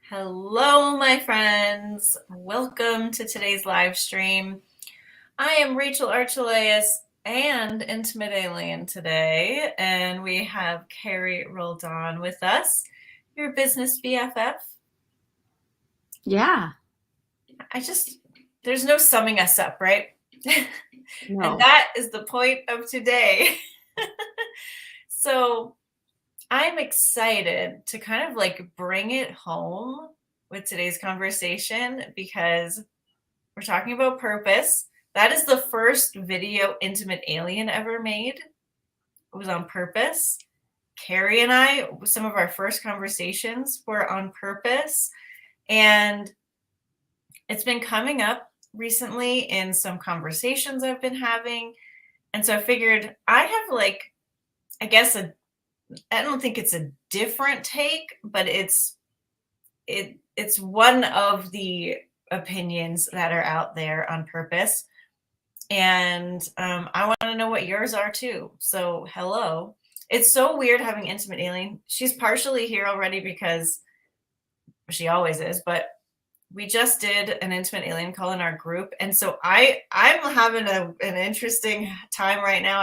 Hello, my friends. Welcome to today's live stream. I am Rachel Archelaus and Intimate Alien today, and we have Carrie Roldan with us, your business BFF. Yeah. There's no summing us up, right? No. And that is the point of today. So I'm excited to kind of like bring it home with today's conversation because we're talking about purpose. That is the first video Intimate Alien ever made. It was on purpose. Carrie and I, some of our first conversations were on purpose. And it's been coming up recently in some conversations I've been having. And so I figured I have I don't think it's a different take, but it's one of the opinions that are out there on purpose. And I want to know what yours are too. So hello. It's so weird having Intimate Alien. She's partially here already because she always is, but we just did an Intimate Alien call in our group. And so I'm having an interesting time right now.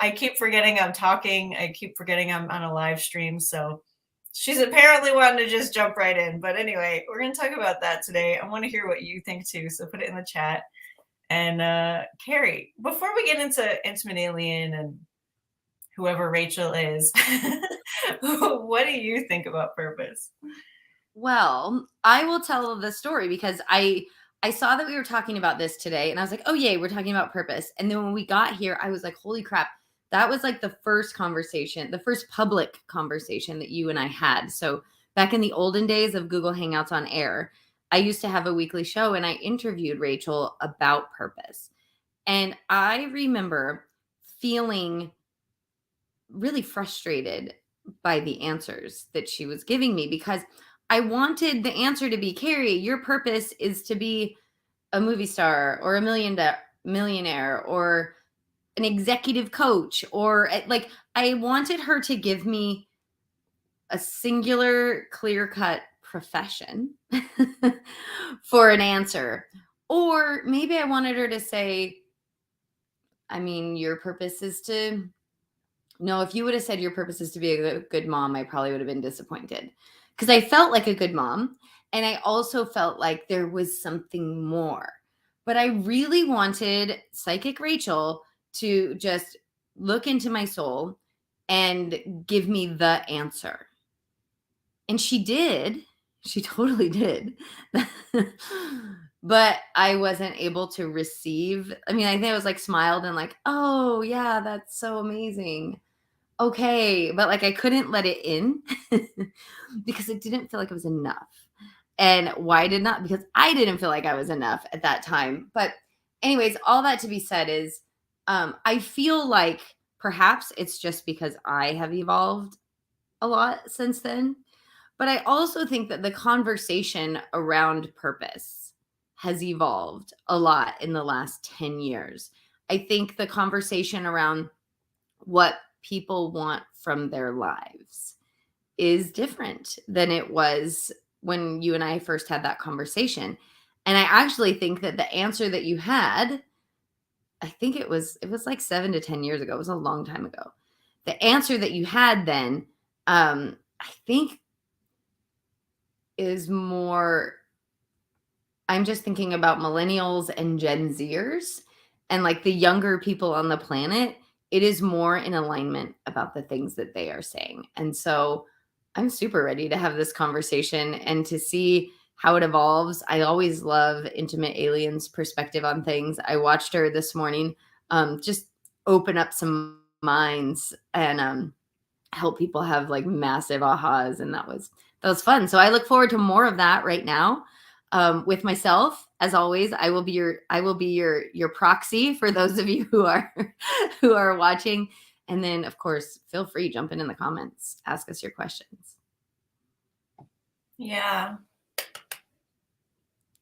I keep forgetting I'm talking. I keep forgetting I'm on a live stream. So she's apparently wanting to just jump right in. But anyway, we're going to talk about that today. I want to hear what you think too. So put it in the chat. And Carrie, before we get into Intimate Alien and whoever Rachel is, what do you think about purpose? Well, I will tell the story because I saw that we were talking about this today and I was like, oh yay, we're talking about purpose. And then when we got here, I was like, holy crap, that was like the first conversation, the first public conversation that you and I had. So back in the olden days of Google Hangouts on Air, I used to have a weekly show and I interviewed Rachel about purpose. And I remember feeling really frustrated by the answers that she was giving me because I wanted the answer to be, Carrie, your purpose is to be a movie star or a millionaire or an executive coach, or like I wanted her to give me a singular, clear-cut profession for an answer. Or maybe I wanted her to say, I mean, your purpose is to... No, if you would have said your purpose is to be a good mom, I probably would have been disappointed because I felt like a good mom. And I also felt like there was something more. But I really wanted Psychic Rachel to just look into my soul and give me the answer. And she did. She totally did. But I wasn't able to receive. I mean, I think I was like smiled and like, oh yeah, that's so amazing. Okay. But like, I couldn't let it in because it didn't feel like it was enough. And why did not? Because I didn't feel like I was enough at that time. But anyways, all that to be said is, I feel like perhaps it's just because I have evolved a lot since then. But I also think that the conversation around purpose has evolved a lot in the last 10 years. I think the conversation around what people want from their lives is different than it was when you and I first had that conversation. And I actually think that the answer that you had, I think it was like 7 to 10 years ago. It was a long time ago. The answer that you had then, I think is more, I'm just thinking about millennials and Gen Zers and like the younger people on the planet. It is more in alignment about the things that they are saying. And so I'm super ready to have this conversation and to see how it evolves. I always love Intimate Alien's perspective on things. I watched her this morning just open up some minds and help people have like massive ahas. And that was fun. So I look forward to more of that right now. With myself, as always, I will be your proxy for those of you who are watching. And then, of course, feel free, jump in the comments, ask us your questions. Yeah.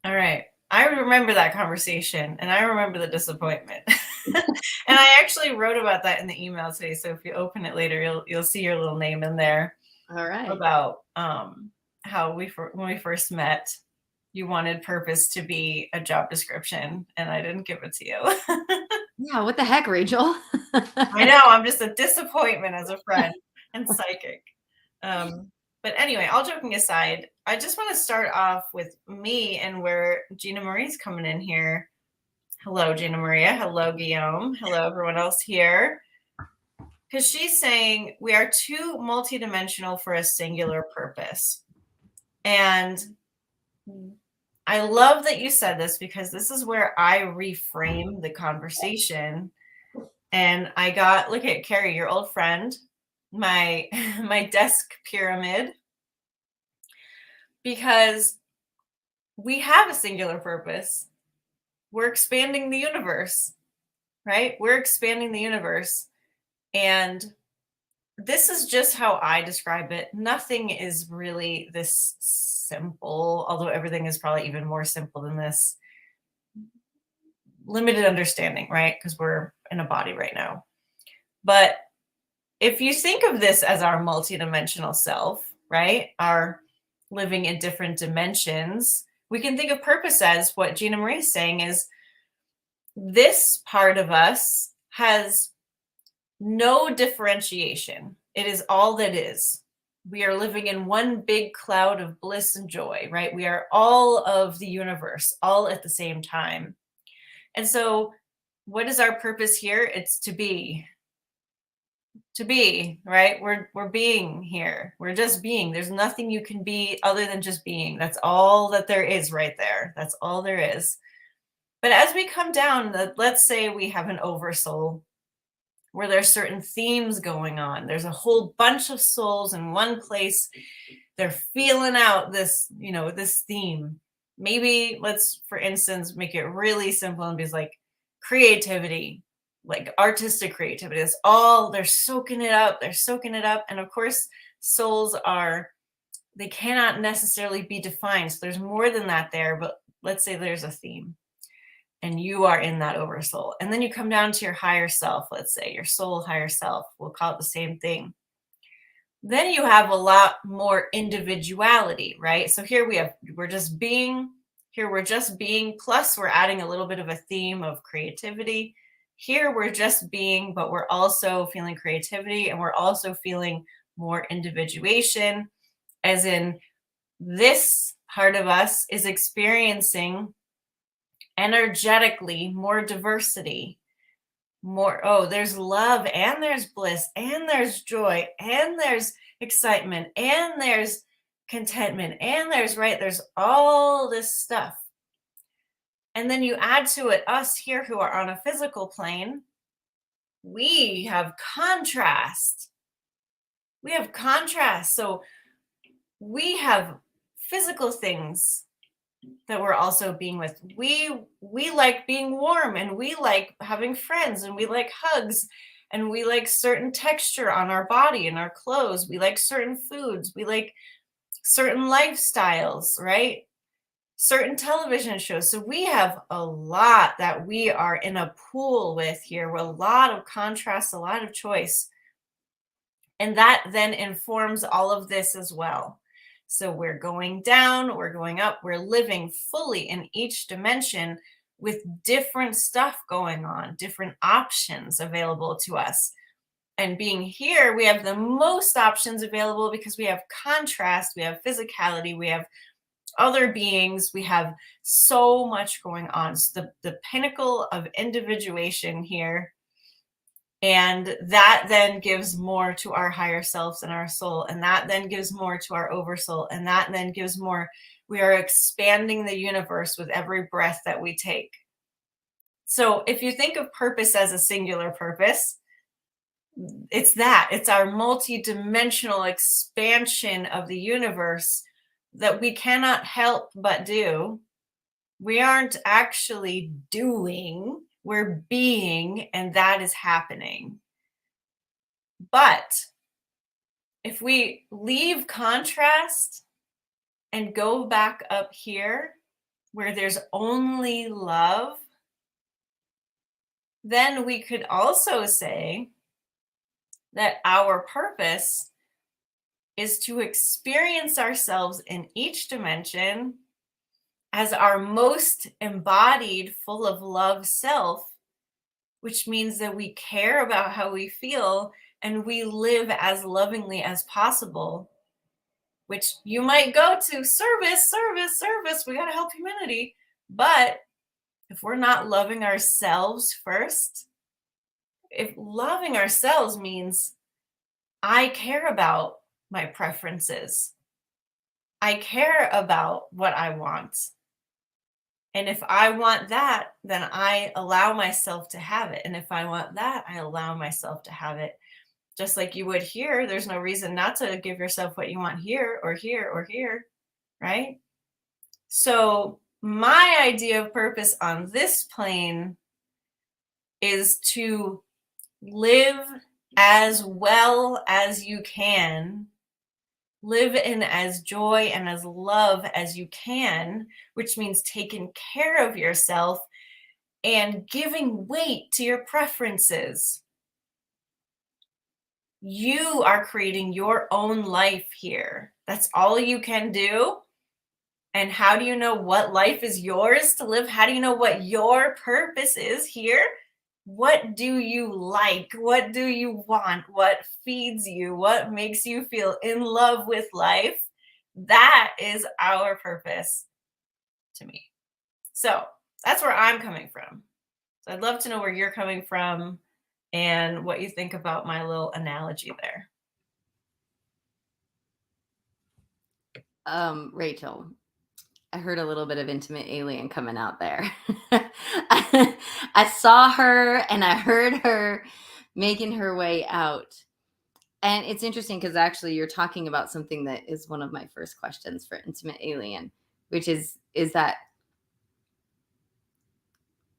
All right. I remember that conversation and I remember the disappointment. And I actually wrote about that in the email today. So if you open it later, you'll see your little name in there. All right. About how when we first met, you wanted purpose to be a job description, and I didn't give it to you. Yeah, what the heck, Rachel? I know, I'm just a disappointment as a friend and psychic. But anyway, all joking aside, I just want to start off with me and where Gina Marie's coming in here. Hello, Gina Maria. Hello, Guillaume. Hello, everyone else here. Because she's saying we are too multidimensional for a singular purpose. And I love that you said this, because this is where I reframe the conversation. And I got, look at Carrie, your old friend, my my desk pyramid, because we have a singular purpose. We're expanding the universe, right? We're expanding the universe. And this is just how I describe it. Nothing is really this simple, although everything is probably even more simple than this. Limited understanding, right? Because we're in a body right now. But if you think of this as our multidimensional self, right? Our living in different dimensions, we can think of purpose as what Gina Marie is saying is this part of us has no differentiation. It is all that is. We are living in one big cloud of bliss and joy, right? We are all of the universe, all at the same time. And so, what is our purpose here? It's to be. To be, right? We're being here. We're just being. There's nothing you can be other than just being. That's all that there is right there. That's all there is. But as we come down, let's say we have an oversoul where there's certain themes going on. There's a whole bunch of souls in one place. They're feeling out this, this theme. Maybe let's, for instance, make it really simple and be like creativity, like artistic creativity. It's all, they're soaking it up. They're soaking it up. And of course, souls they cannot necessarily be defined. So there's more than that there, but let's say there's a theme. And you are in that oversoul. And then you come down to your higher self, let's say, your soul higher self. We'll call it the same thing. Then you have a lot more individuality, right? So here we're just being, plus we're adding a little bit of a theme of creativity. Here we're just being, but we're also feeling creativity, and we're also feeling more individuation, as in this part of us is experiencing energetically more diversity, there's love, and there's bliss, and there's joy, and there's excitement, and there's contentment, and there's all this stuff. And then you add to it us here who are on a physical plane. We have contrast. So we have physical things that we're also being with. We like being warm, and we like having friends, and we like hugs, and we like certain texture on our body and our clothes. We like certain foods. We like certain lifestyles, right? Certain television shows. So we have a lot that we are in a pool with here, with a lot of contrast, a lot of choice. And that then informs all of this as well. So we're going down, we're going up, we're living fully in each dimension with different stuff going on, different options available to us. And being here, we have the most options available because we have contrast, we have physicality, we have other beings, we have so much going on. So the pinnacle of individuation here. And that then gives more to our higher selves and our soul. And that then gives more to our oversoul. And that then gives more. We are expanding the universe with every breath that we take. So if you think of purpose as a singular purpose, it's our multi-dimensional expansion of the universe that we cannot help but do. We aren't actually doing. We're being, and that is happening. But if we leave contrast and go back up here where there's only love, then we could also say that our purpose is to experience ourselves in each dimension as our most embodied, full of love self, which means that we care about how we feel and we live as lovingly as possible, which you might go to service. We got to help humanity. But if we're not loving ourselves first, if loving ourselves means I care about my preferences, I care about what I want. And if I want that, then I allow myself to have it. And if I want that, I allow myself to have it. Just like you would here, there's no reason not to give yourself what you want here or here or here, right? So my idea of purpose on this plane is to live as well as you can, live in as joy and as love as you can, which means taking care of yourself and giving weight to your preferences. You are creating your own life here. That's all you can do. And how do you know what life is yours to live? How do you know what your purpose is here? What do you like? What do you want? What feeds you? What makes you feel in love with life? That is our purpose to me. So that's where I'm coming from. So I'd love to know where you're coming from and what you think about my little analogy there. Rachel, I heard a little bit of intimate alien coming out there. I saw her and I heard her making her way out. And it's interesting because actually you're talking about something that is one of my first questions for intimate alien, which is that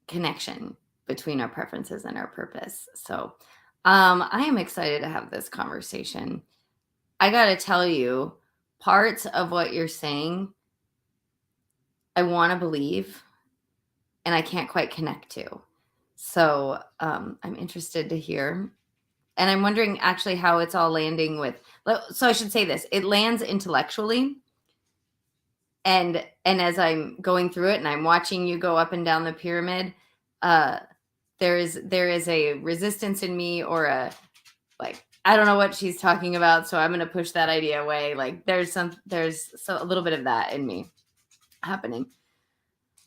connection between our preferences and our purpose. So I am excited to have this conversation. I got to tell you, parts of what you're saying, I want to believe, and I can't quite connect to. So I'm interested to hear. And I'm wondering actually how it's all landing with, so I should say this, it lands intellectually. And as I'm going through it and I'm watching you go up and down the pyramid, there is a resistance in me, or a, like, I don't know what she's talking about, so I'm going to push that idea away. Like there's a little bit of that in me happening.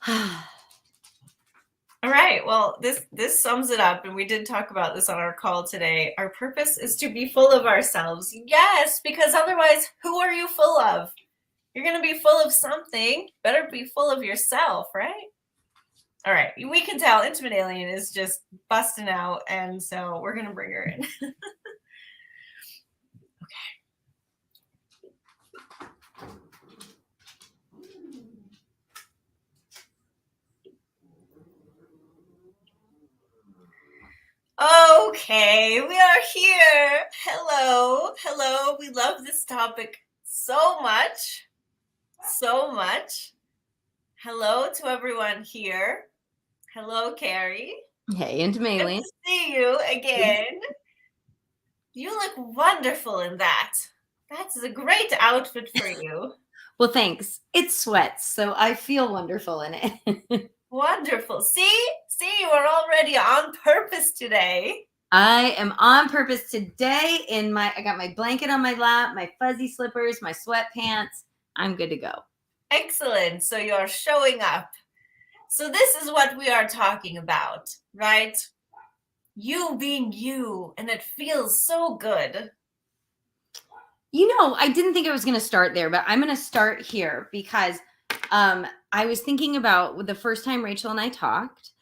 All right. Well, this sums it up, and we did talk about this on our call today. Our purpose is to be full of ourselves. Yes, because otherwise, who are you full of? You're going to be full of something. Better be full of yourself, right? All right. We can tell Intimate Alien is just busting out, and so we're going to bring her in. Okay, we are here. Hello. We love this topic so much. Hello to everyone here. Hello, Carrie. Hey, Intimate Alien. Good to see you again. You look wonderful in that. That's a great outfit for you. Well, thanks. It sweats, so I feel wonderful in it. Wonderful. See, you are already on purpose today. I am on purpose today. I got my blanket on my lap, my fuzzy slippers, my sweatpants. I'm good to go. Excellent. So you're showing up. So this is what we are talking about, right? You being you, and it feels so good. You know, I didn't think I was going to start there, but I'm going to start here because I was thinking about the first time Rachel and I talked,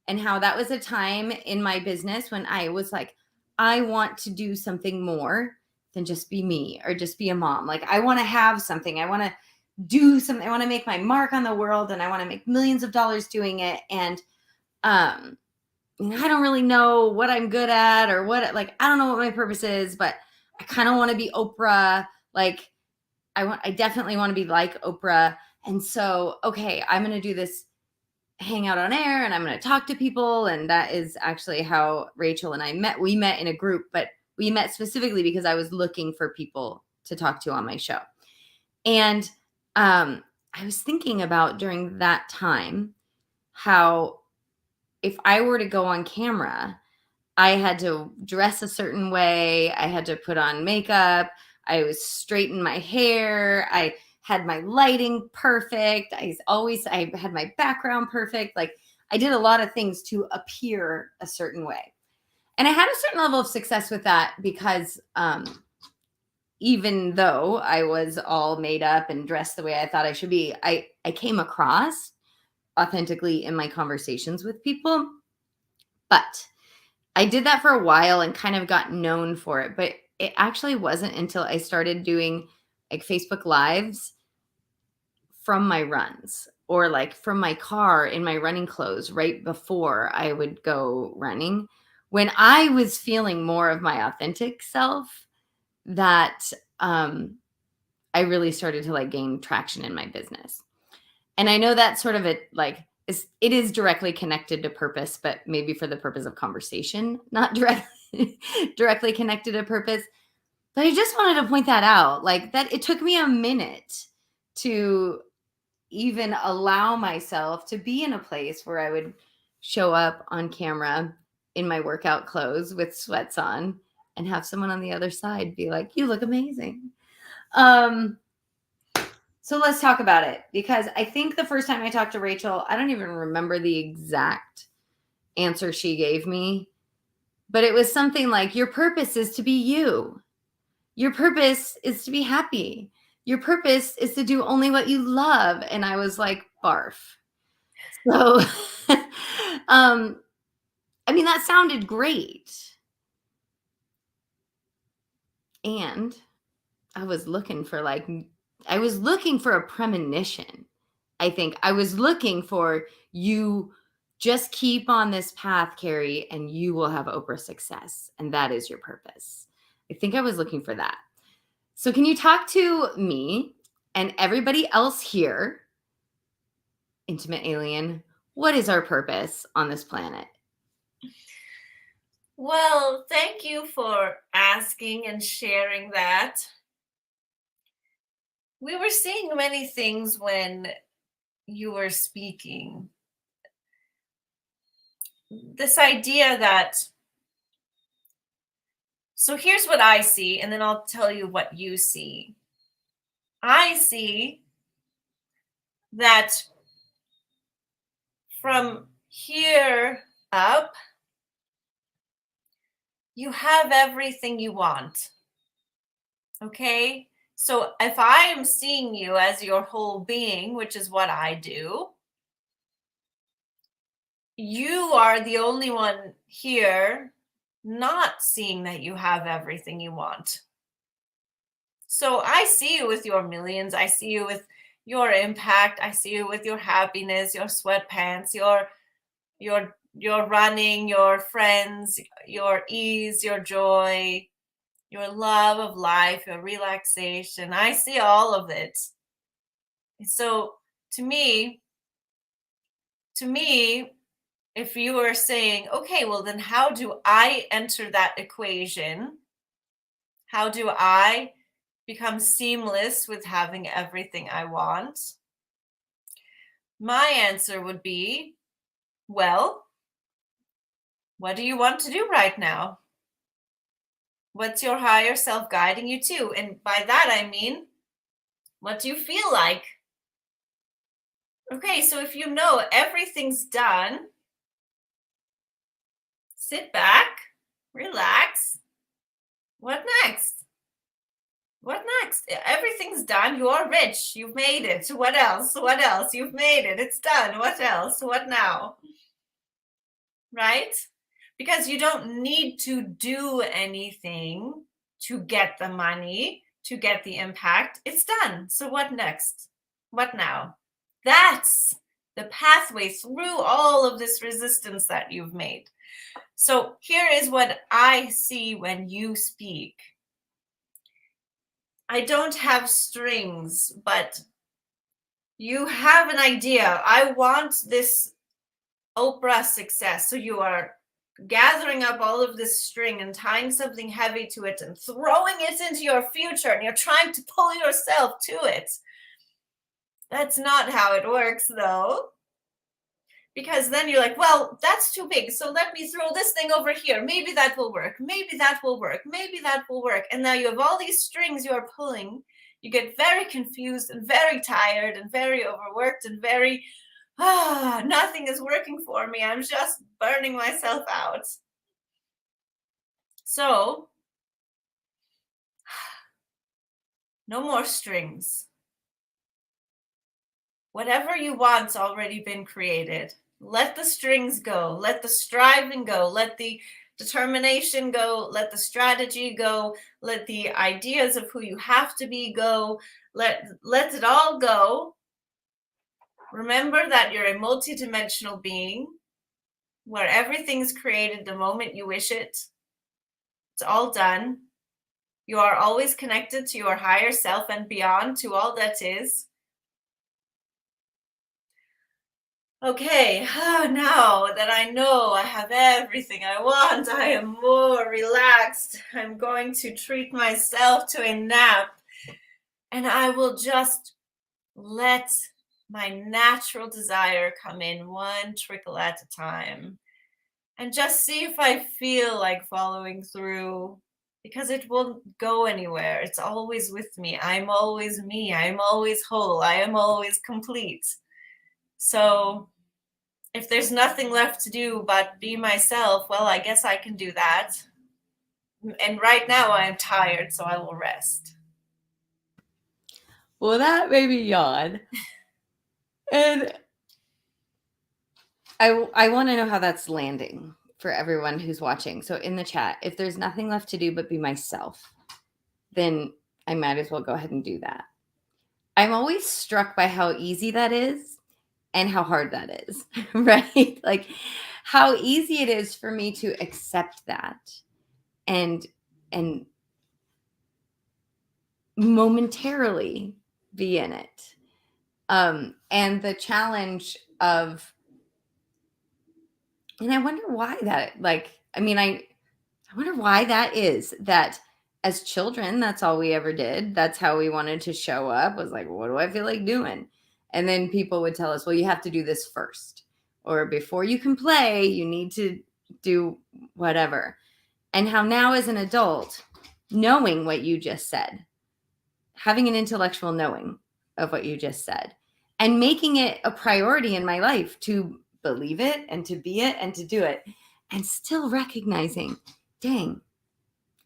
and how that was a time in my business when I was like, I want to do something more than just be me or just be a mom. Like, I want to have something. I want to do something. I want to make my mark on the world, and I want to make millions of dollars doing it. And I don't really know what I'm good at, or I don't know what my purpose is, but I kind of want to be Oprah. Like, I definitely want to be like Oprah. And so, okay, I'm going to do this hangout on air, and I'm going to talk to people. And that is actually how Rachel and I met. We met in a group, but we met specifically because I was looking for people to talk to on my show. And I was thinking about during that time how if I were to go on camera, I had to dress a certain way. I had to put on makeup. I was straighten my hair. I had my lighting perfect. I had my background perfect. Like I did a lot of things to appear a certain way. And I had a certain level of success with that because even though I was all made up and dressed the way I thought I should be, I came across authentically in my conversations with people. But I did that for a while and kind of got known for it. But it actually wasn't until I started doing like Facebook Lives from my runs or like from my car in my running clothes right before I would go running, when I was feeling more of my authentic self, that I really started to like gain traction in my business. And I know that sort of it is directly connected to purpose, but maybe for the purpose of conversation, not directly connected to purpose. But I just wanted to point that out, like that it took me a minute to even allow myself to be in a place where I would show up on camera in my workout clothes with sweats on and have someone on the other side be like, "You look amazing." So let's talk about it, because I think the first time I talked to Rachel, I don't even remember the exact answer she gave me, but it was something like, your purpose is to be you. Your purpose is to be happy. Your purpose is to do only what you love. And I was like, barf. So, I mean, that sounded great. And I was looking for a premonition. I think I was looking for, you just keep on this path, Carrie, and you will have Oprah success. And that is your purpose. I think I was looking for that. So can you talk to me and everybody else here, Intimate Alien, what is our purpose on this planet? Well, thank you for asking and sharing that. We were seeing many things when you were speaking. This idea that, so here's what I see, and then I'll tell you what you see. I see that from here up, you have everything you want. Okay? So if I am seeing you as your whole being, which is what I do, you are the only one here not seeing that you have everything you want. So I see you with your millions. I see you with your impact. I see you with your happiness, your sweatpants, your running, your friends, your ease, your joy, your love of life, your relaxation. I see all of it. So to me, if you are saying, okay, well, then how do I enter that equation? How do I become seamless with having everything I want? My answer would be, well, what do you want to do right now? What's your higher self guiding you to? And by that, I mean, what do you feel like? Okay, so if you know everything's done, sit back, relax. What next? What next? Everything's done. You are rich. You've made it. What else? What else? You've made it. It's done. What else? What now? Right? Because you don't need to do anything to get the money, to get the impact. It's done. So what next? What now? That's the pathway through all of this resistance that you've made. So here is what I see when you speak. I don't have strings, but you have an idea. I want this Oprah success. So you are gathering up all of this string and tying something heavy to it and throwing it into your future, and you're trying to pull yourself to it. That's not how it works, though. Because then you're like, well, that's too big, so let me throw this thing over here. Maybe that will work. Maybe that will work. Maybe that will work. And now you have all these strings you are pulling. You get very confused and very tired and very overworked and very, nothing is working for me. I'm just burning myself out. So, no more strings. Whatever you want's already been created. Let the strings go. Let the striving go. Let the determination go. Let the strategy go. Let the ideas of who you have to be go. Let it all go. Remember that you're a multidimensional being where everything's created the moment you wish it. It's all done. You are always connected to your higher self and beyond, to all that is. Okay, now that I know I have everything I want, I am more relaxed. I'm going to treat myself to a nap, and I will just let my natural desire come in one trickle at a time and just see if I feel like following through, because it won't go anywhere. It's always with me. I'm always me. I'm always whole. I am always complete. So if there's nothing left to do but be myself, well, I guess I can do that. And right now I am tired, so I will rest. Well, that made me yawn. And I want to know how that's landing for everyone who's watching. So in the chat, if there's nothing left to do but be myself, then I might as well go ahead and do that. I'm always struck by how easy that is and how hard that is, right? Like how easy it is for me to accept that and momentarily be in it. And the challenge of, and I wonder why that, like, I mean, I wonder why that is, that as children, that's all we ever did. That's how we wanted to show up, was like, what do I feel like doing? And then people would tell us, well, you have to do this first, or before you can play, you need to do whatever. And how now as an adult, knowing what you just said, having an intellectual knowing of what you just said, and making it a priority in my life to believe it and to be it and to do it, and still recognizing, dang,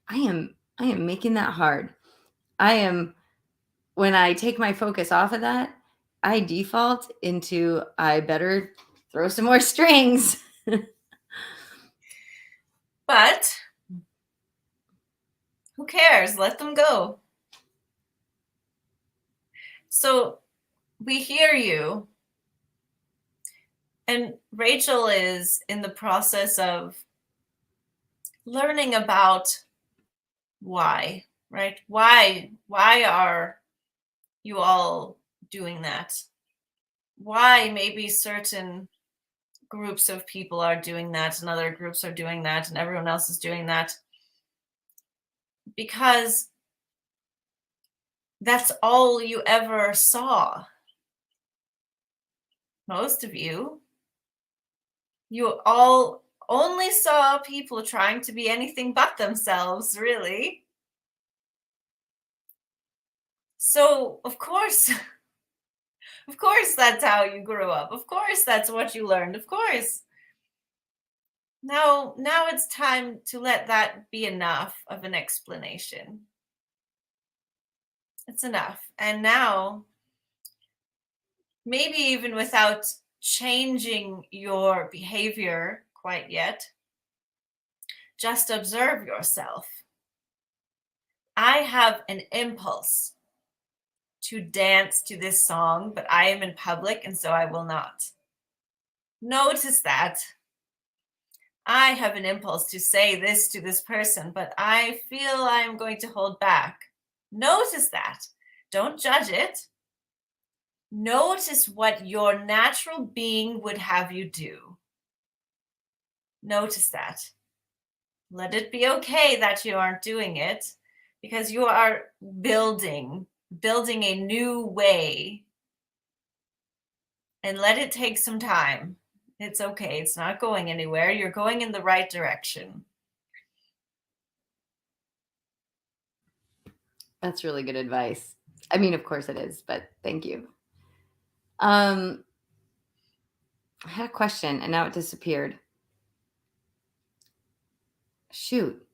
I am making that hard. When I take my focus off of that, I default into, I better throw some more strings. But who cares? Let them go. So we hear you. And Rachel is in the process of learning about why, right? Why are you all doing that? Why maybe certain groups of people are doing that and other groups are doing that and everyone else is doing that? Because that's all you ever saw. Most of you all only saw people trying to be anything but themselves, really. So, of course, that's how you grew up. Of course, that's what you learned. Of course. Now it's time to let that be enough of an explanation. It's enough. And now, maybe even without changing your behavior quite yet, just observe yourself. I have an impulse to dance to this song, but I am in public and so I will not. Notice that. I have an impulse to say this to this person, but I feel I'm going to hold back. Notice that. Don't judge it. Notice what your natural being would have you do. Notice that. Let it be okay that you aren't doing it, because you are building a new way, and let it take some time. It's okay. It's not going anywhere. You're going in the right direction. That's really good advice. I mean, of course it is, but thank you. I had a question and now it disappeared. Shoot.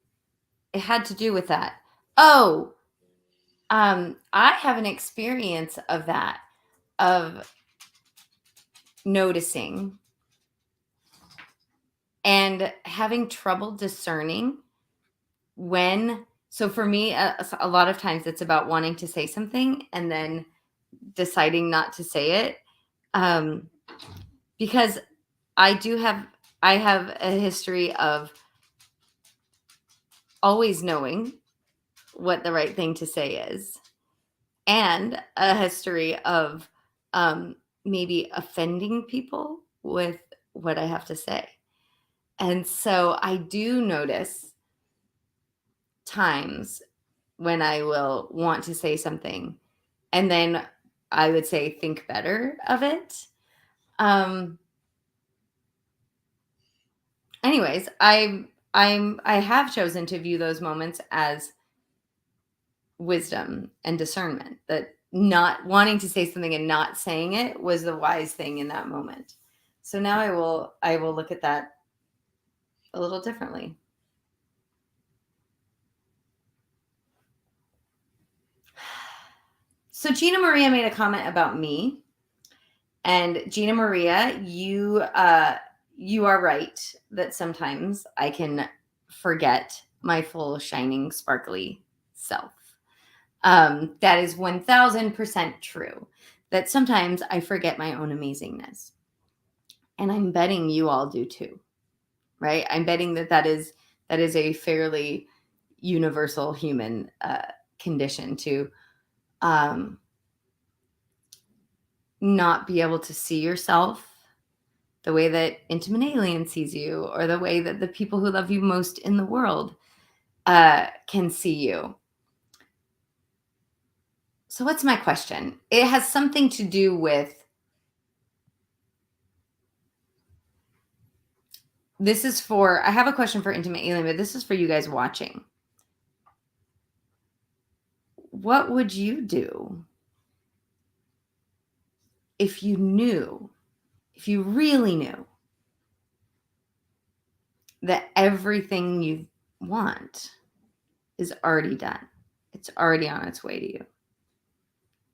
It had to do with that. Oh, I have an experience of that, of noticing and having trouble discerning when. So for me, a lot of times it's about wanting to say something and then deciding not to say it, because I have a history of always knowing what the right thing to say is, and a history of maybe offending people with what I have to say. And so I do notice times when I will want to say something and then I would say think better of it. Anyways, I have chosen to view those moments as wisdom and discernment, that not wanting to say something and not saying it was the wise thing in that moment. So now I will look at that a little differently. So Gina Maria made a comment about me, and Gina Maria, you are right that sometimes I can forget my full shining sparkly self. That is 1000% true, that sometimes I forget my own amazingness. And I'm betting you all do too, right? I'm betting that is a fairly universal human condition to not be able to see yourself the way that Intimate Alien sees you, or the way that the people who love you most in the world can see you. So what's my question? It has something to do with, I have a question for Intimate Alien, but this is for you guys watching. What would you do if you really knew that everything you want is already done? It's already on its way to you.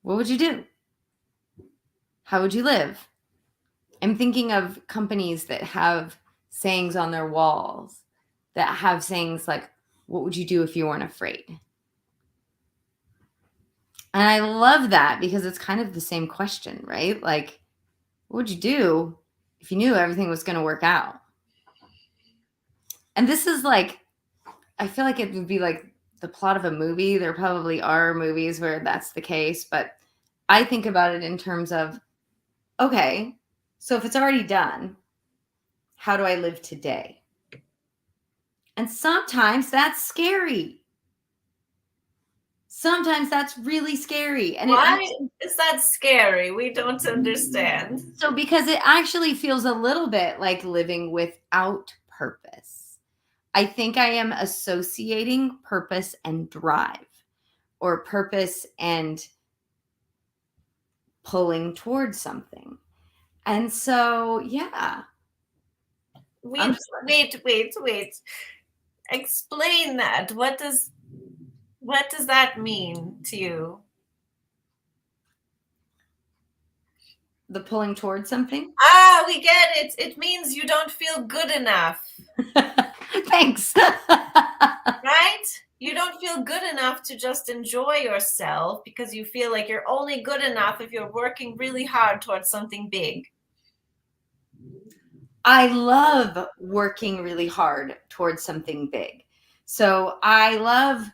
What would you do? How would you live? I'm thinking of companies that have sayings on their walls that have sayings like, what would you do if you weren't afraid? And I love that because it's kind of the same question, right? Like, what would you do if you knew everything was going to work out? And this is like, I feel like it would be like the plot of a movie. There probably are movies where that's the case, but I think about it in terms of, okay, so if it's already done, how do I live today? And sometimes that's scary. Sometimes that's really scary. And Why is that scary? We don't understand. So because it actually feels a little bit like living without purpose. I think I am associating purpose and drive, or purpose and pulling towards something. And so, yeah. Wait. Explain that. What does that mean to you? The pulling towards something? Ah, we get it. It means you don't feel good enough. Thanks. Right? You don't feel good enough to just enjoy yourself, because you feel like you're only good enough if you're working really hard towards something big. I love working really hard towards something big. So I love,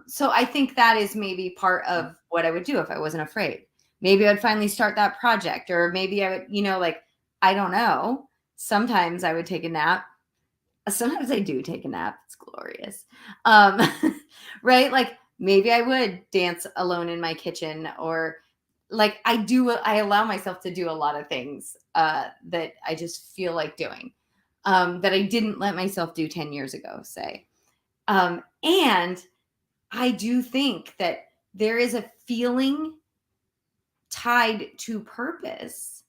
so I think that is maybe part of what I would do if I wasn't afraid. Maybe I'd finally start that project, or maybe I would, like, I don't know. Sometimes I would take a nap. Sometimes I do take a nap. It's glorious. Right? Like maybe I would dance alone in my kitchen, or like I allow myself to do a lot of things that I just feel like doing, that I didn't let myself do 10 years ago, say. And I do think that there is a feeling tied to purpose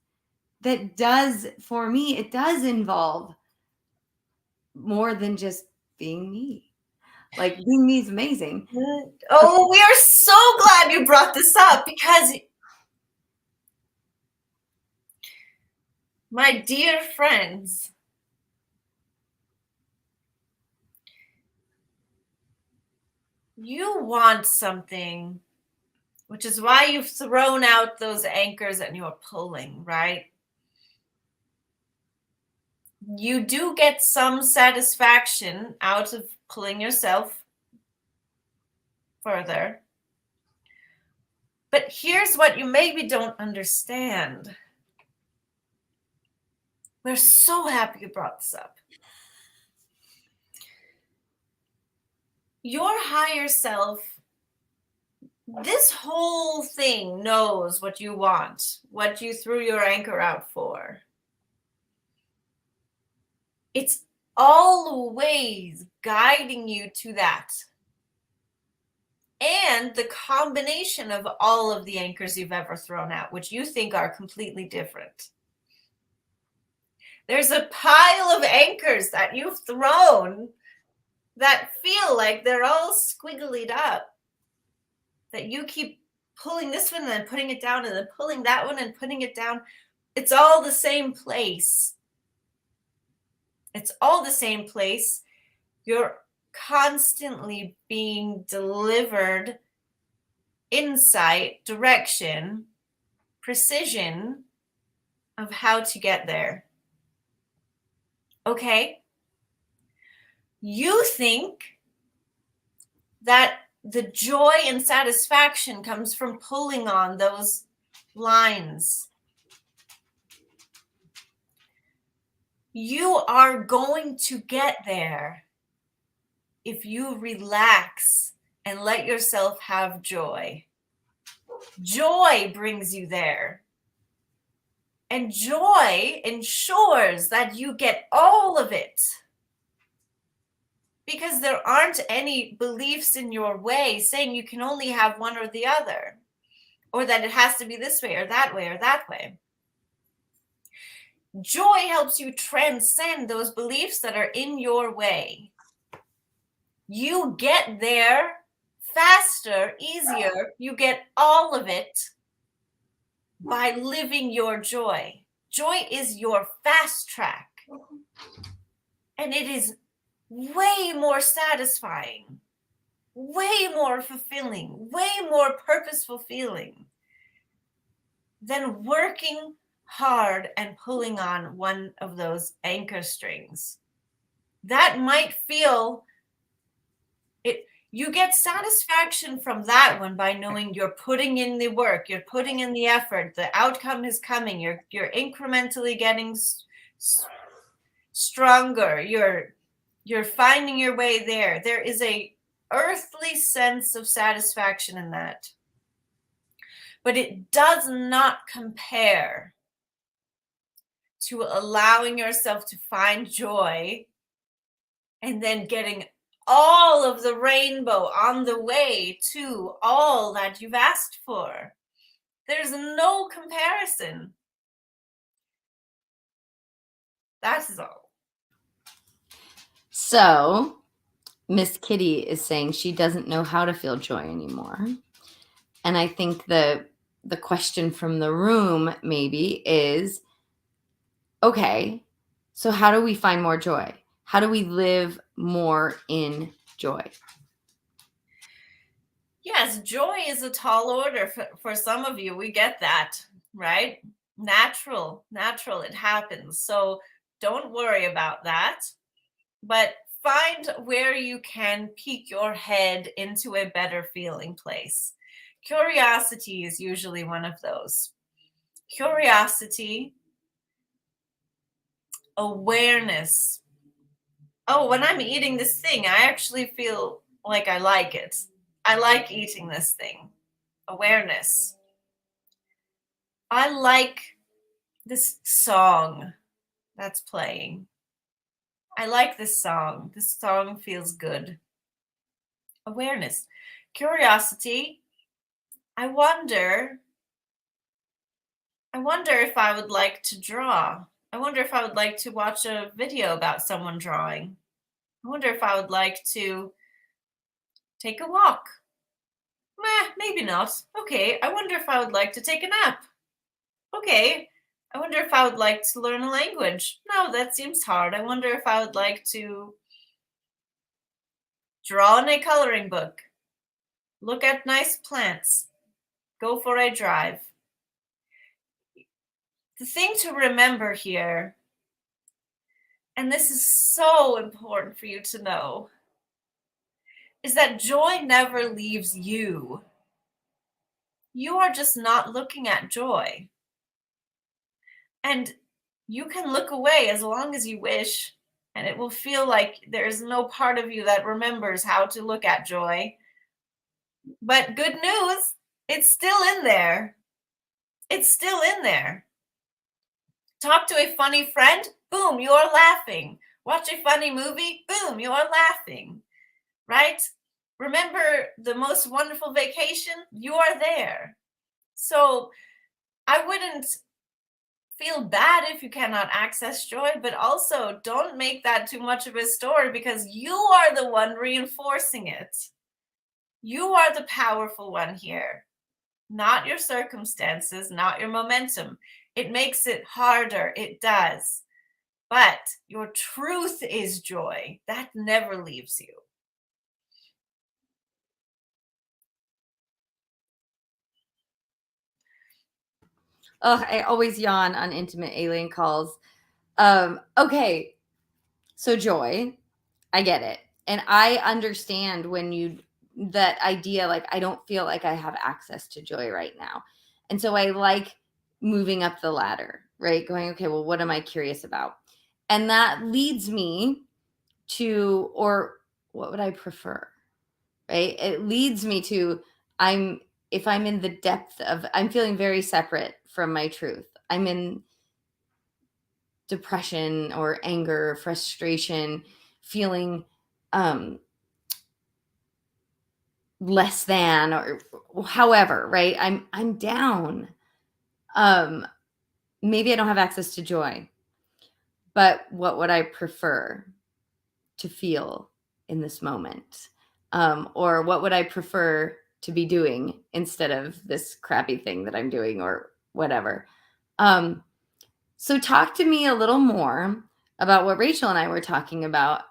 that does, for me, it does involve more than just being me. Like being me is amazing. Oh, we are so glad you brought this up, because my dear friends, you want something, which is why you've thrown out those anchors and you're pulling, right? You do get some satisfaction out of pulling yourself further. But here's what you maybe don't understand. We're so happy you brought this up. Your higher self, this whole thing knows what you want, what you threw your anchor out for. It's always guiding you to that. And the combination of all of the anchors you've ever thrown out, which you think are completely different. There's a pile of anchors that you've thrown that feel like they're all squigglied up, that you keep pulling this one and then putting it down and then pulling that one and putting it down. It's all the same place. It's all the same place. You're constantly being delivered insight, direction, precision of how to get there. Okay? You think that the joy and satisfaction comes from pulling on those lines. You are going to get there if you relax and let yourself have joy. Joy brings you there. And joy ensures that you get all of it. Because there aren't any beliefs in your way saying you can only have one or the other, or that it has to be this way or that way or that way. Joy helps you transcend those beliefs that are in your way. You get there faster, easier. You get all of it by living your joy. Joy is your fast track. And it is way more satisfying, way more fulfilling, way more purposeful feeling than working hard and pulling on one of those anchor strings. That might feel it. You get satisfaction from that one by knowing you're putting in the work, you're putting in the effort, the outcome is coming, you're incrementally getting stronger, you're finding your way there. There is a earthly sense of satisfaction in that. But it does not compare to allowing yourself to find joy and then getting all of the rainbow on the way to all that you've asked for. There's no comparison. That is all. So, Miss Kitty is saying she doesn't know how to feel joy anymore. And I think the question from the room maybe is, okay, so how do we find more joy? How do we live more in joy? Yes, joy is a tall order for some of you. We get that, right? Natural, it happens. So don't worry about that. But find where you can peek your head into a better feeling place. Curiosity is usually one of those. Curiosity, awareness oh, when I'm eating this thing, I actually feel like I like it. I like eating this thing. Awareness. I like this song that's playing. I like this song. This song feels good. Awareness. Curiosity. I wonder if I would like to draw. I wonder if I would like to watch a video about someone drawing. I wonder if I would like to take a walk. Meh, maybe not. Okay, I wonder if I would like to take a nap. Okay, I wonder if I would like to learn a language. No, that seems hard. I wonder if I would like to draw in a coloring book. Look at nice plants. Go for a drive. The thing to remember here, and this is so important for you to know, is that joy never leaves you. You are just not looking at joy. And you can look away as long as you wish, and it will feel like there is no part of you that remembers how to look at joy. But good news, it's still in there. It's still in there. Talk to a funny friend, boom, you are laughing. Watch a funny movie, boom, you are laughing, right? Remember the most wonderful vacation? You are there. So I wouldn't feel bad if you cannot access joy, but also don't make that too much of a story, because you are the one reinforcing it. You are the powerful one here, not your circumstances, not your momentum. It makes it harder, it does. But your truth is joy. That never leaves you. Oh, I always yawn on intimate alien calls. Okay, so joy, I get it. And I understand when that idea, like, I don't feel like I have access to joy right now. And so I like moving up the ladder, right? Going, okay, well, what am I curious about? And that leads me to, or what would I prefer, right? It leads me to, if I'm in the depth of, I'm feeling very separate from my truth. I'm in depression or anger, frustration, feeling less than, or however, right? I'm down. Maybe I don't have access to joy, but what would I prefer to feel in this moment? Or what would I prefer to be doing instead of this crappy thing that I'm doing, or whatever? So talk to me a little more about what Rachel and I were talking about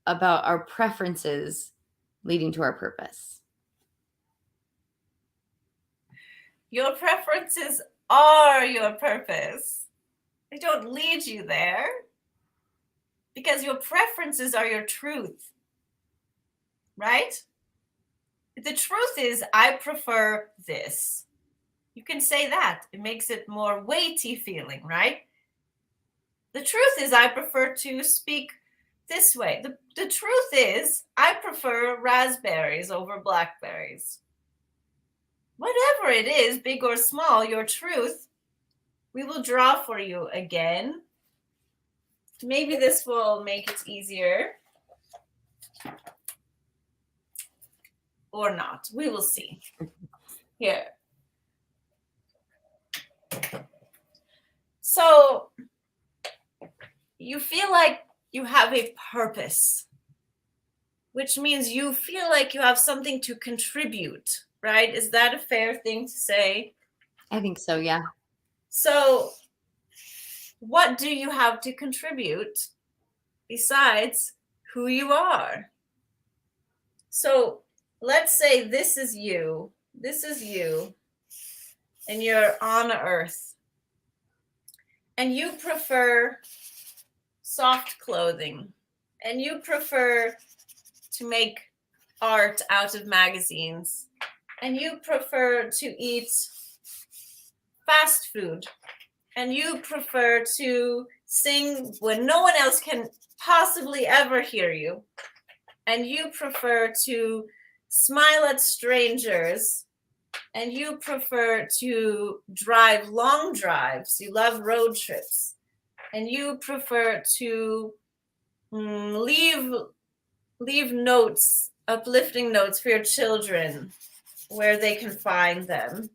our preferences leading to our purpose. Your preferences are your purpose. They don't lead you there, because your preferences are your truth, right? The truth is, I prefer this. You can say that. It makes it more weighty feeling, right? The truth is, I prefer to speak this way. The truth is, I prefer raspberries over blackberries. Whatever it is, big or small, your truth, we will draw for you again. Maybe this will make it easier. Or not. We will see. Here. So you feel like you have a purpose, which means you feel like you have something to contribute, right? Is that a fair thing to say? I think so, yeah. So what do you have to contribute besides who you are? So let's say this is you, and you're on Earth, and you prefer soft clothing, and you prefer to make art out of magazines, and you prefer to eat fast food, and you prefer to sing when no one else can possibly ever hear you, and you prefer to smile at strangers, and you prefer to drive long drives, you love road trips, and you prefer to leave notes, uplifting notes for your children where they can find them,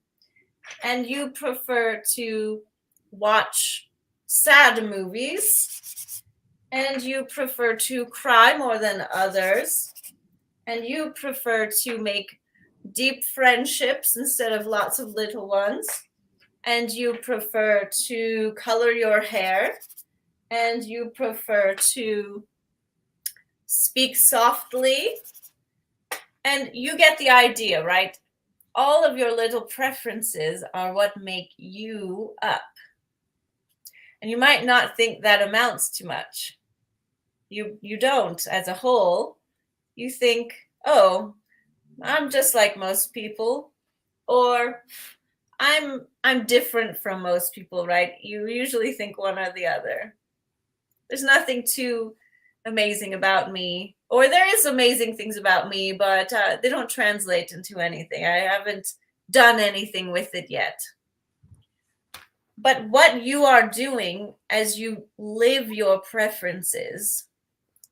and you prefer to watch sad movies, and you prefer to cry more than others, and you prefer to make deep friendships instead of lots of little ones, and you prefer to color your hair, and you prefer to speak softly, and you get the idea, right? All of your little preferences are what make you up. And you might not think that amounts to much. You don't as a whole. You think, oh, I'm just like most people, or I'm different from most people, right? You usually think one or the other. There's nothing too amazing about me, or there is amazing things about me, but they don't translate into anything. I haven't done anything with it yet. But what you are doing as you live your preferences,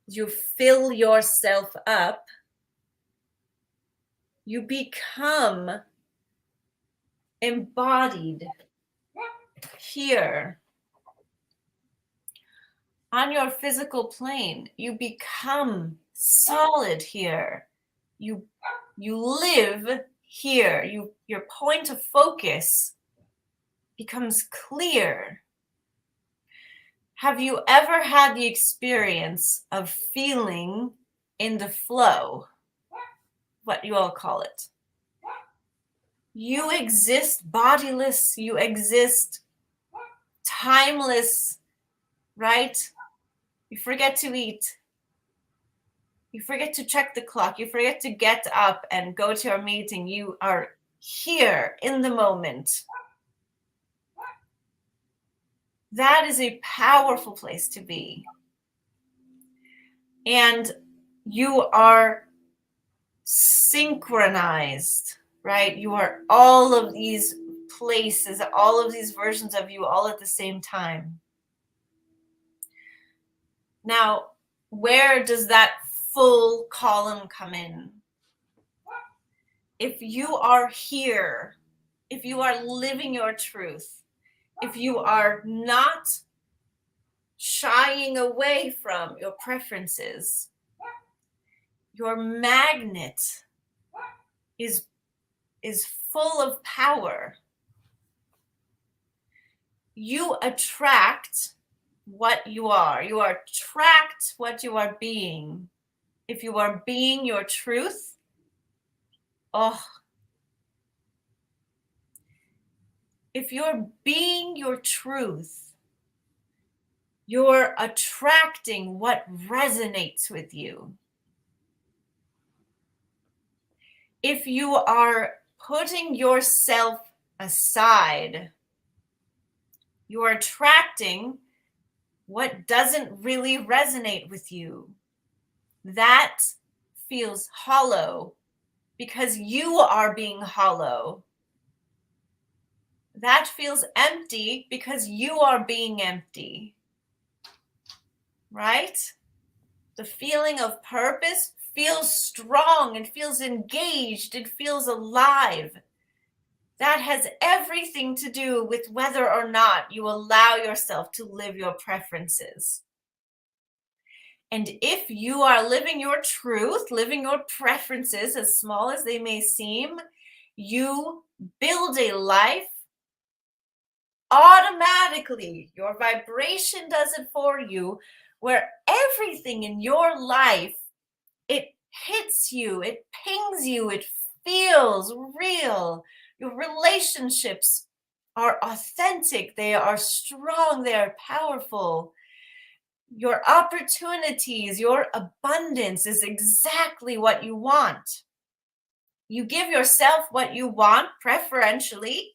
you fill yourself up, you become embodied here on your physical plane. You become solid here. You live here. Your point of focus becomes clear. Have you ever had the experience of feeling in the flow? What you all call it. You exist bodiless, you exist timeless, right? You forget to eat. You forget to check the clock. You forget to get up and go to your meeting. You are here in the moment. That is a powerful place to be. And you are synchronized, right? You are all of these places, all of these versions of you all at the same time. Now, where does that full column come in? If you are here, if you are living your truth, if you are not shying away from your preferences, your magnet is full of power. You attract what you are. You attract what you are being. If you are being your truth, if you're being your truth, you're attracting what resonates with you. If you are putting yourself aside, you are attracting what doesn't really resonate with you. That feels hollow because you are being hollow. That feels empty because you are being empty. Right? The feeling of purpose feels strong, it feels engaged, it feels alive. That has everything to do with whether or not you allow yourself to live your preferences. And if you are living your truth, living your preferences, as small as they may seem, you build a life automatically. Your vibration does it for you, where everything in your life, it hits you, it pings you, it feels real. Your relationships are authentic, they are strong, they are powerful. Your opportunities, your abundance is exactly what you want. You give yourself what you want, preferentially.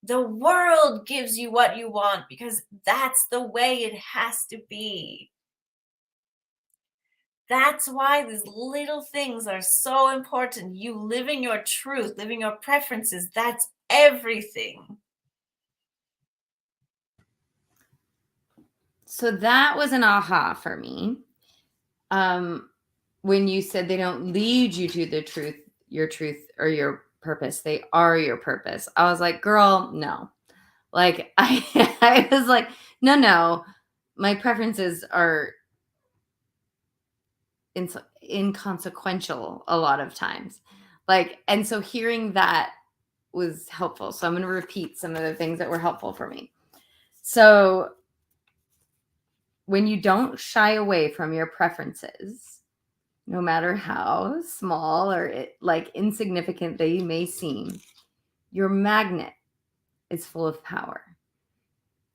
The world gives you what you want because that's the way it has to be. That's why these little things are so important. You living your truth, living your preferences, that's everything. So that was an aha for me. When you said they don't lead you to the truth, your truth or your purpose, they are your purpose. I was like, girl, no. Like I was like, no, my preferences are inconsequential a lot of times. Like, and so hearing that was helpful. So I'm going to repeat some of the things that were helpful for me. So when you don't shy away from your preferences, no matter how small or like insignificant they may seem, your magnet is full of power.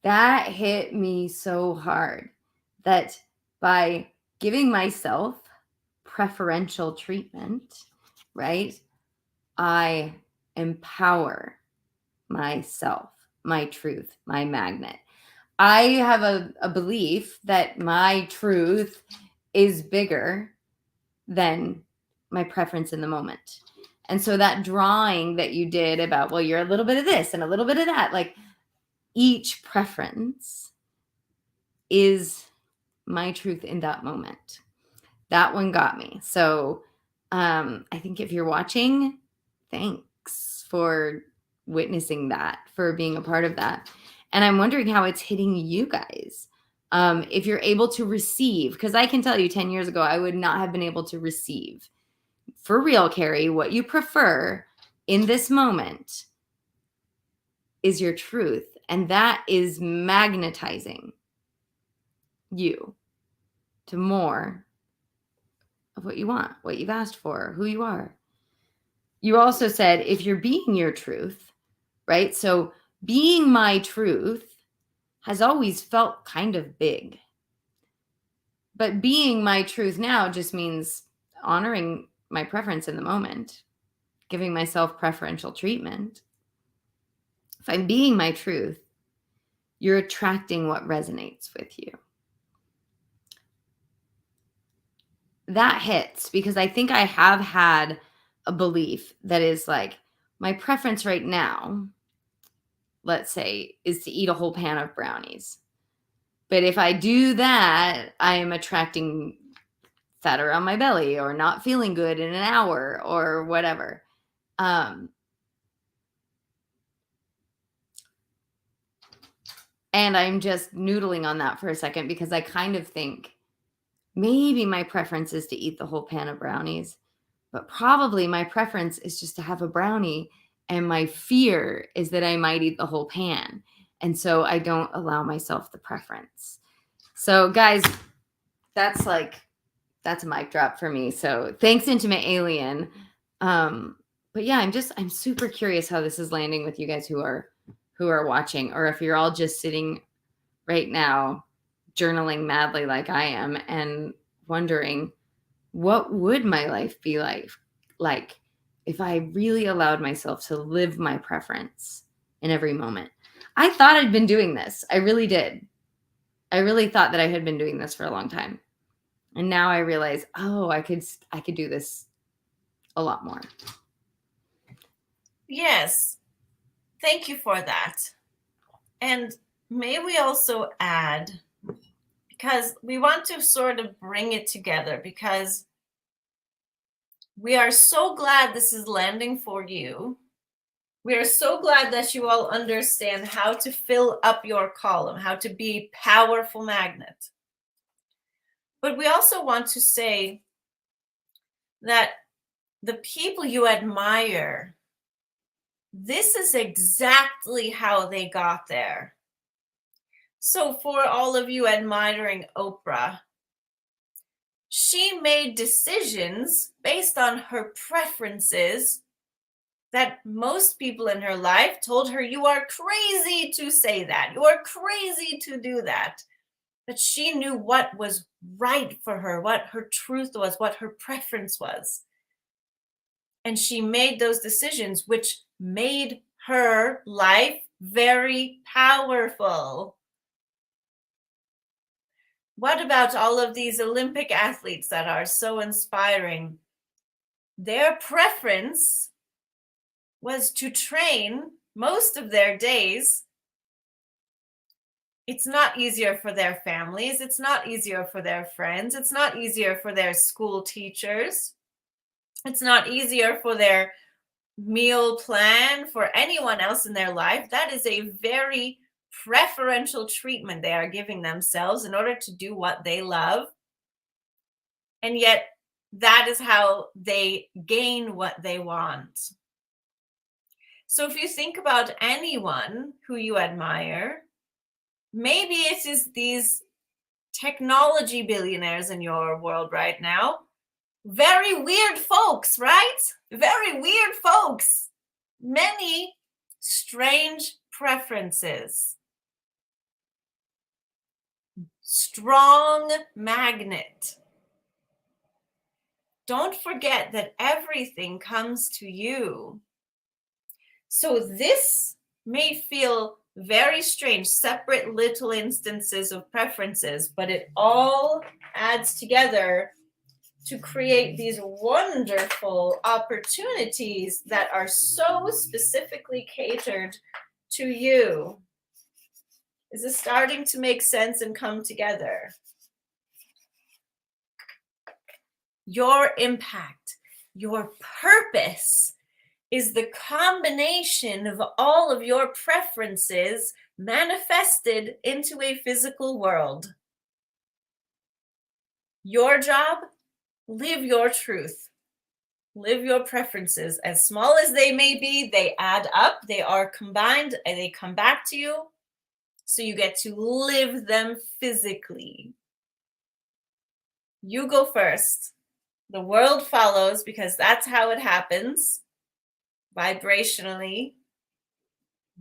That hit me so hard that by giving myself preferential treatment, right, I empower myself, my truth, my magnet. I have a belief that my truth is bigger than my preference in the moment. And so that drawing that you did about, well, you're a little bit of this and a little bit of that, like each preference is my truth in that moment. That one got me. So I think if you're watching, thanks for witnessing that, for being a part of that. And I'm wondering how it's hitting you guys. If you're able to receive, because I can tell you 10 years ago, I would not have been able to receive. For real, Carrie, what you prefer in this moment is your truth. And that is magnetizing you to more of what you want, what you've asked for, who you are. You also said, if you're being your truth, right? So being my truth has always felt kind of big. But being my truth now just means honoring my preference in the moment, giving myself preferential treatment. If I'm being my truth, you're attracting what resonates with you. That hits because I think I have had a belief that is like, my preference right now, let's say, is to eat a whole pan of brownies. But if I do that, I am attracting fat around my belly or not feeling good in an hour or whatever. And I'm just noodling on that for a second because I kind of think maybe my preference is to eat the whole pan of brownies, but probably my preference is just to have a brownie. And my fear is that I might eat the whole pan. And so I don't allow myself the preference. So guys, that's a mic drop for me. So thanks, Intimate Alien. But yeah, I'm super curious how this is landing with you guys who are watching, or if you're all just sitting right now journaling madly like I am and wondering, what would my life be like if I really allowed myself to live my preference in every moment? I thought I'd been doing this. I really did. I really thought that I had been doing this for a long time. And now I realize, oh, I could do this a lot more. Yes. Thank you for that. And may we also add, because we want to sort of bring it together, because we are so glad this is landing for you. We are so glad that you all understand how to fill up your column, how to be a powerful magnet. But we also want to say that the people you admire, this is exactly how they got there. So for all of you admiring Oprah, she made decisions based on her preferences that most people in her life told her, you are crazy to say that. You are crazy to do that. But she knew what was right for her, what her truth was, what her preference was. And she made those decisions, which made her life very powerful. What about all of these Olympic athletes that are so inspiring? Their preference was to train most of their days. It's not easier for their families. It's not easier for their friends. It's not easier for their school teachers. It's not easier for their meal plan, for anyone else in their life. That is a very preferential treatment they are giving themselves in order to do what they love. And yet, that is how they gain what they want. So if you think about anyone who you admire, maybe it is these technology billionaires in your world right now. Very weird folks, right? Very weird folks. Many strange preferences. Strong magnet. Don't forget that everything comes to you. So this may feel very strange, separate little instances of preferences, but it all adds together to create these wonderful opportunities that are so specifically catered to you. Is this starting to make sense and come together? Your impact, your purpose is the combination of all of your preferences manifested into a physical world. Your job, live your truth. Live your preferences. As small as they may be, they add up, they are combined, and they come back to you. So you get to live them physically. You go first. The world follows because that's how it happens. Vibrationally.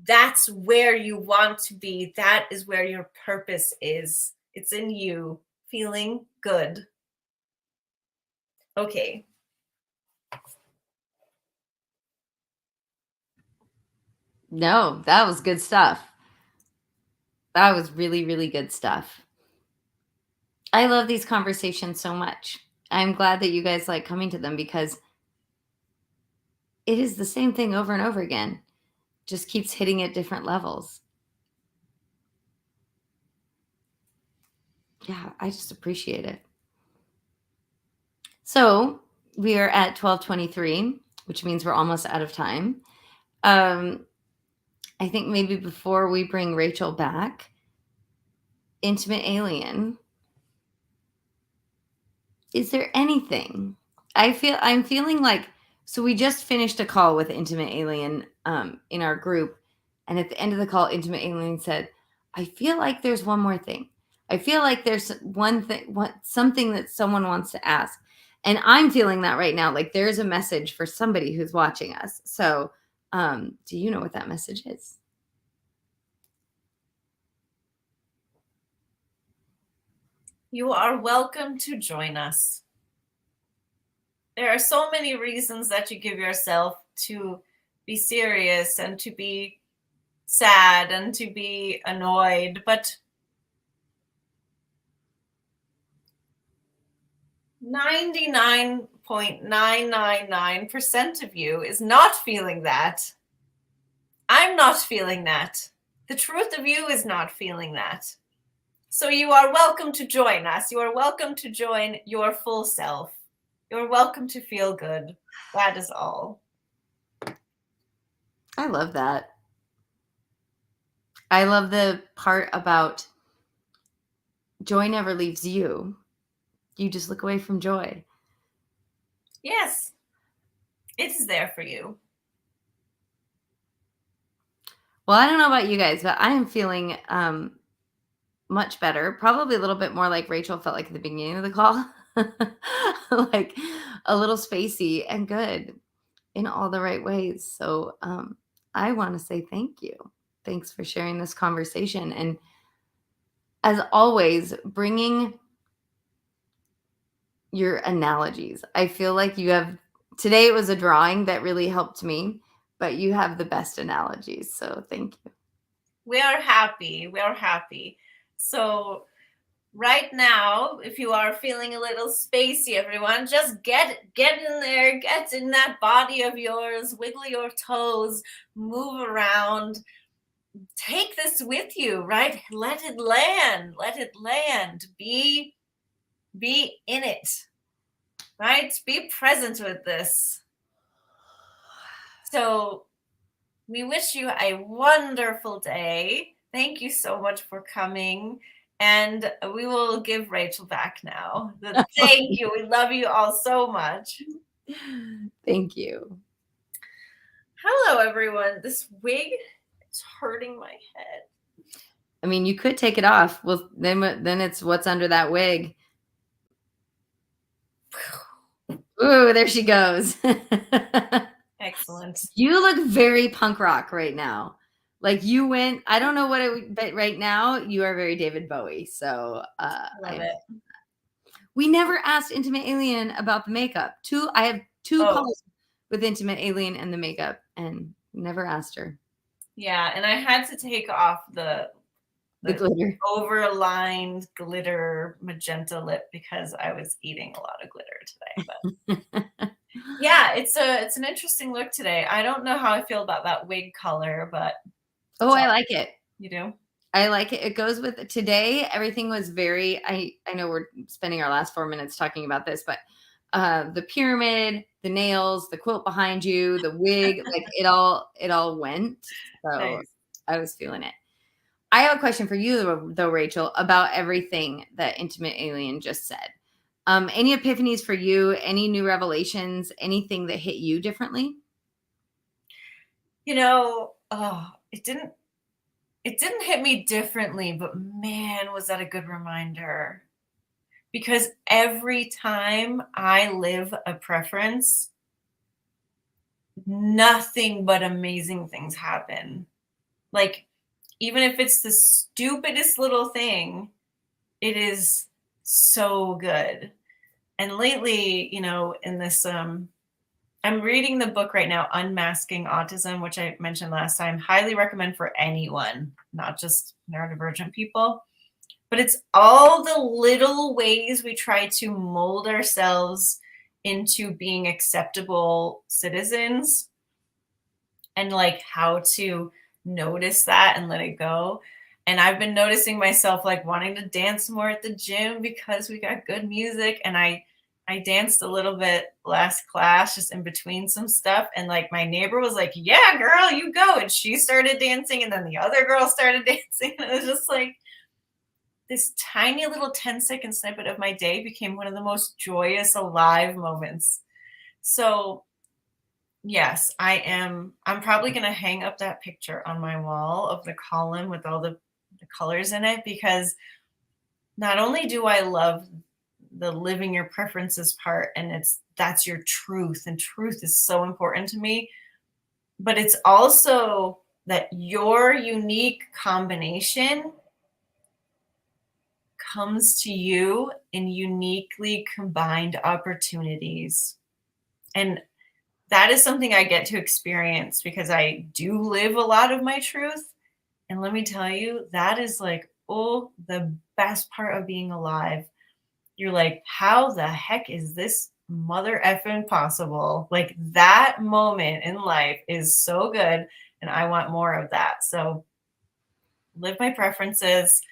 That's where you want to be. That is where your purpose is. It's in you. Feeling good. Okay. No, that was good stuff. That was really, really good stuff. I love these conversations so much. I'm glad that you guys like coming to them because it is the same thing over and over again. Just keeps hitting at different levels. Yeah, I just appreciate it. So we are at 12:23, which means we're almost out of time. I think maybe before we bring Rachel back, Intimate Alien, is there anything? I'm feeling like, so we just finished a call with Intimate Alien in our group, and at the end of the call, Intimate Alien said, I feel like there's one more thing. I feel like there's something that someone wants to ask. And I'm feeling that right now. Like there's a message for somebody who's watching us. So do you know what that message is? You are welcome to join us. There are so many reasons that you give yourself to be serious and to be sad and to be annoyed, but 99.999% of you is not feeling that. I'm not feeling that. The truth of you is not feeling that. So you are welcome to join us. You are welcome to join your full self. You're welcome to feel good. That is all. I love that. I love the part about joy never leaves you. You just look away from joy. Yes. It is there for you. Well, I don't know about you guys, but I am feeling much better. Probably a little bit more like Rachel felt like at the beginning of the call. Like a little spacey and good in all the right ways. So I want to say thank you. Thanks for sharing this conversation. And as always, bringing your analogies. I feel like you have, today it was a drawing that really helped me, but you have the best analogies. So thank you. We are happy. We are happy. So right now, if you are feeling a little spacey, everyone, just get in there, get in that body of yours, wiggle your toes, move around, take this with you, right? Let it land, be in it, right? Be present with this. So we wish you a wonderful day. Thank you so much for coming. And we will give Rachel back now. Thank you. We love you all so much. Thank you. Hello, everyone. This wig is hurting my head. I mean, you could take it off. Well, then it's what's under that wig. Ooh, there she goes. Excellent. You look very punk rock right now. Like you went, I don't know what it would, but right now you are very David Bowie. So Love it. We never asked Intimate Alien about the makeup. I have two calls with Intimate Alien and the makeup, and never asked her. Yeah, and I had to take off the glitter, overlined glitter magenta lip because I was eating a lot of glitter today. But yeah, it's an interesting look today. I don't know how I feel about that wig color, but I like it. You do? I like it. It goes with today. Everything was very. I know we're spending our last 4 minutes talking about this, but the pyramid, the nails, the quilt behind you, the wig, like it all went. So nice. I was feeling it. I have a question for you though, Rachel, about everything that Intimate Alien just said. Any epiphanies for you? Any new revelations? Anything that hit you differently? You know, it didn't hit me differently, but man, was that a good reminder. Because every time I live a preference, nothing but amazing things happen. Like, even if it's the stupidest little thing, it is so good. And lately, in this, I'm reading the book right now, Unmasking Autism, which I mentioned last time. Highly recommend for anyone, not just neurodivergent people. But it's all the little ways we try to mold ourselves into being acceptable citizens, and like how to notice that and let it go. And I've been noticing myself like wanting to dance more at the gym because we got good music. And I danced a little bit last class, just in between some stuff. And like my neighbor was like, yeah, girl, you go. And she started dancing. And then the other girl started dancing. And it was just like this tiny little 10-second snippet of my day became one of the most joyous, alive moments. So yes, I'm probably going to hang up that picture on my wall of the column with all the colors in it, because not only do I love the living your preferences part, and that's your truth, and truth is so important to me, but it's also that your unique combination comes to you in uniquely combined opportunities. And that is something I get to experience because I do live a lot of my truth. And let me tell you, that is like, the best part of being alive. You're like, how the heck is this mother effing possible? Like, that moment in life is so good. And I want more of that. So live my preferences,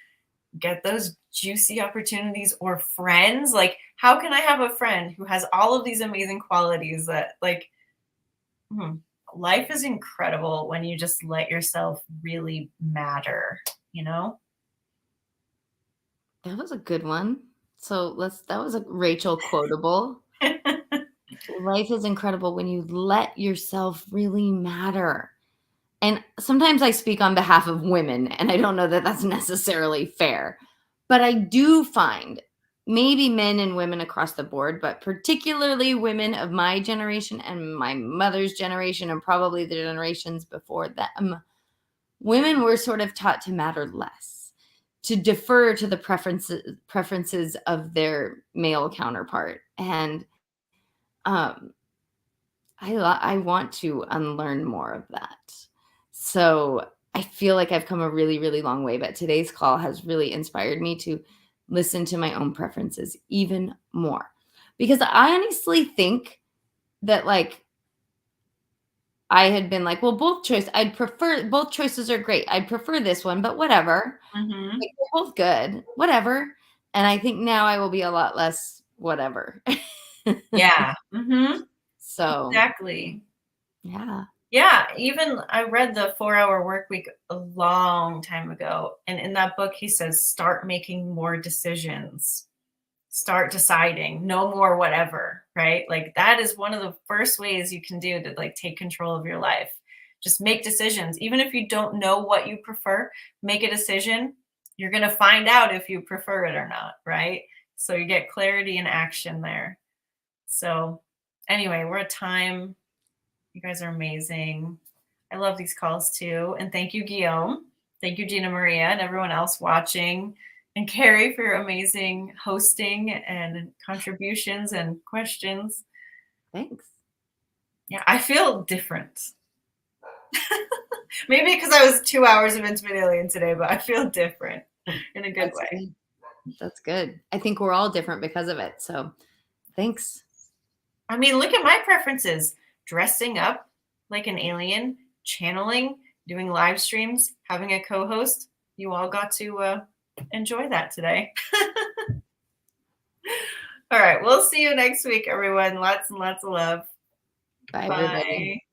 get those juicy opportunities, or friends. Like, how can I have a friend who has all of these amazing qualities that like, life is incredible when you just let yourself really matter, That was a good one. So that was a Rachel quotable. Life is incredible when you let yourself really matter. And sometimes I speak on behalf of women, and I don't know that that's necessarily fair, but I do find maybe men and women across the board, but particularly women of my generation and my mother's generation, and probably the generations before them, women were sort of taught to matter less, to defer to the preferences of their male counterpart. And I want to unlearn more of that. So I feel like I've come a really, really long way, but today's call has really inspired me to listen to my own preferences even more. Because I honestly think that like I had been like, well, both choices are great. I'd prefer this one, but whatever. Mm-hmm. Like, they're both good, whatever. And I think now I will be a lot less whatever. Yeah. Mm-hmm. So, Exactly. yeah. Yeah. Even I read the 4-Hour Work Week a long time ago. And in that book, he says, start making more decisions. Start deciding, no more whatever, right? Like that is one of the first ways you can do to like take control of your life. Just make decisions. Even if you don't know what you prefer, make a decision. You're going to find out if you prefer it or not, right? So you get clarity and action there. So anyway, we're at time. You guys are amazing. I love these calls too. And thank you, Guillaume. Thank you, Gina Maria, and everyone else watching. And Carrie for your amazing hosting and contributions and questions. Thanks. Yeah, I feel different. Maybe because I was 2 hours of Intimate Alien today, but I feel different in a good way. Good. That's good. I think we're all different because of it. So thanks. I mean, look at my preferences. Dressing up like an alien, channeling, doing live streams, having a co-host. You all got to enjoy that today. All right. We'll see you next week, everyone. Lots and lots of love. Bye, Bye. everybody.